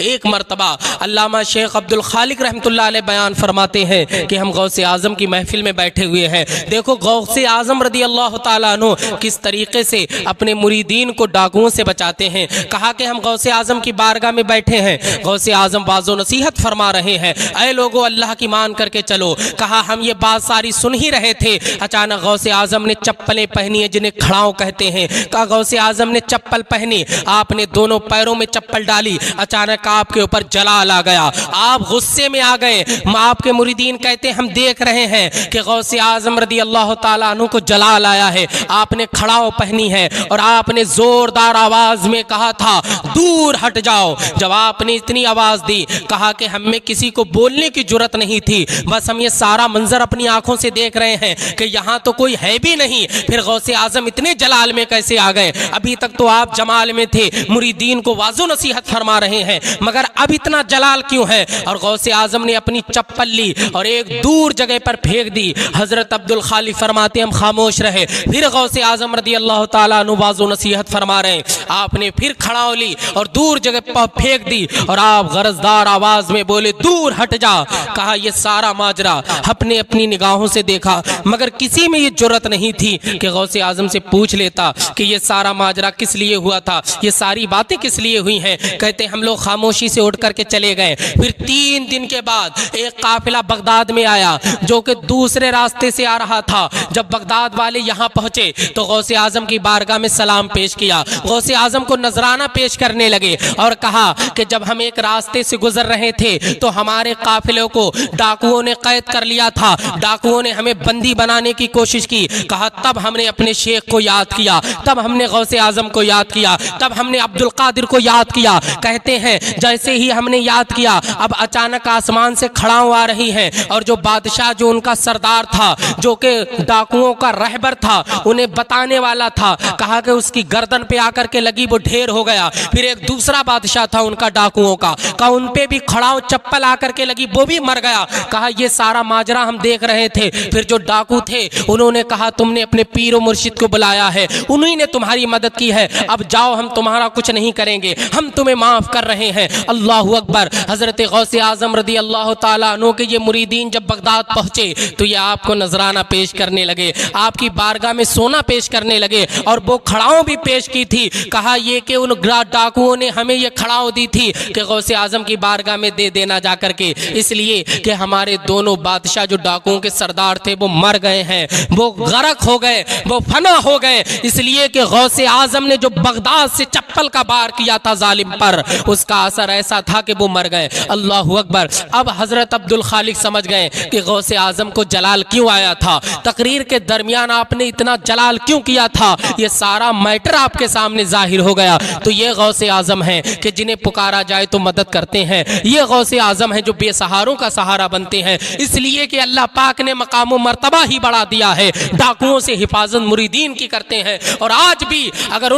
एक मरतबा अल्लामा शेख अब्दुल खालिक रहमतुल्लाह अलैह बयान फरमाते हैं कि हम गौसे आज़म की महफिल में बैठे हुए हैं। देखो गौसे आज़म रदी अल्लाह ताला अन्हु किस तरीके से अपने मुरीदीन को डाकुओं से बचाते हैं। कहा कि हम गौसे आज़म की बारगाह में बैठे हैं, गौसे आज़म वाज़ो नसीहत फरमा रहे हैं, ऐ लोगो अल्लाह की मान करके चलो। कहा हम ये बात सारी सुन ही रहे थे, अचानक गौसे आज़म ने चप्पलें पहनी है जिन्हें खड़ाओं कहते हैं। कहा गौसे आज़म ने चप्पल पहनी, आपने दोनों पैरों में चप्पल डाली, अचानक आपके ऊपर जलाल आ गया, आप गुस्से में आ गए। आपके मुरीदीन कहते हम देख रहे हैं कि गौसे आज़म रदी अल्लाह ताला अन्हु को जलाल आया है, आपने खड़ाओं पहनी है और आपने जोरदार आवाज में कहा था दूर हट जाओ। जब आपने इतनी आवाज दी, कहा कि हम में किसी को बोलने की जुर्रत नहीं थी, बस हम ये सारा मंजर अपनी आंखों से देख रहे हैं कि यहाँ तो कोई है भी नहीं, फिर गौसे आज़म इतने जलाल में कैसे आ गए? अभी तक तो आप जमाल में थे, मुरीदीन को वाज़ो नसीहत फरमा रहे हैं, मगर अब इतना जलाल क्यों है? और गौसे आज़म ने अपनी चप्पल ली और एक दूर जगह पर फेंक दी। हजरत अब्दुल खालिक फरमाते हम खामोश रहे। फिर गौसे आज़म रदी अल्लाह ताला अन्हु वाज़ो नसीहत फरमा रहे हैं, आपने फिर खड़ाओ ली और दूर जगह पर फेंक दी और आप गरजदार आवाज में बोले दूर हट जा। कहा यह सारा माजरा अपने अपनी निगाहों से देखा, मगर किसी में ये जुर्रत नहीं थी कि गौसे आज़म से पूछ लेता कि ये सारा माजरा किस लिए हुआ था, ये सारी बातें किस लिए हुई हैं। कहते हम लोग खामोशी से उठ करके चले गए। फिर 3 दिन के बाद एक काफिला बगदाद में आया जो कि दूसरे रास्ते से आ रहा था। जब बगदाद वाले यहाँ पहुंचे तो गौसे आज़म की बारगाह में सलाम पेश किया, गौसे आज़म को नजराना पेश करने लगे और कहा कि जब हम एक रास्ते से गुजर रहे थे तो हमारे काफिले को डाकुओं ने कैद कर लिया था, डाकुओं ने हमें बंदी बनाने की कोशिश की। कहा तब हमने अपने शेख को याद किया, तब हमने गौसे आज़म को याद किया, तब हमने अब्दुल कादिर को याद किया। कहते हैं जैसे ही हमने याद किया, अब अचानक आसमान से खड़ाओं आ रही हैं और जो बादशाह जो उनका सरदार था, जो कि डाकुओं का रहबर था, उन्हें बताने वाला था, कहा कि उसकी गर्दन पे आकर के लगी, वो ढेर हो गया। फिर एक दूसरा बादशाह था उनका डाकुओं का, कहा उन पे भी खड़ाओं चप्पल आकर के लगी, वो भी मर गया। कहा ये सारा माजरा हम देख रहे थे। फिर जो डाकू थे उन्होंने कहा तुमने अपने पीर व मुर्शिद को बुलाया है, उन्हीं ने तुम्हारी मदद की है, अब जाओ हम तुम्हारा कुछ नहीं करेंगे, हम तुम्हें माफ कर रहे हैं। अल्लाहु अकबर। हजरत गौसे आज़म रदी अल्लाह ताला अन्हु के ये मुरीदीन जब बगदाद पहुंचे तो ये आपको नजराना पेश करने लगे, आपकी बारगाह में सोना पेश करने लगे और वो खड़ाओं भी पेश की थी। कहा ये कि उन डाकुओं ने हमें ये खड़ाओं दी थी कि गौसे आज़म की बारगाह में दे देना जा करके, इसलिए कि हमारे दोनों बादशाह जो डाकुओं के सरदार थे वो मर गए हैं, वो गरक हो गए, वो फना हो गए, इसलिए कि गौसे आज़म ने जो बगदाद से चप्पल का बार किया था जालिम पर, उसका असर ऐसा था कि वो मर गए। अल्लाहु अकबर। अब हजरत अब्दुल खालिक समझ गए कि गौसे आज़म को जलाल क्यों आया था, तकरीर के दरमियान आपने इतना जलाल क्यों किया था, ये सारा मैटर आपके सामने जाहिर हो गया। तो ये गौसे आज़म है कि जिन्हें पुकारा जाए तो मदद करते हैं, ये गौसे आज़म है जो बेसहारों का सहारा बनते हैं, इसलिए कि अल्लाह पाक ने मकाम मर्तबा ही बढ़ा दिया है, डाकुओं से हिफाजत मुरीदीन की करते हैं। और आज भी अगर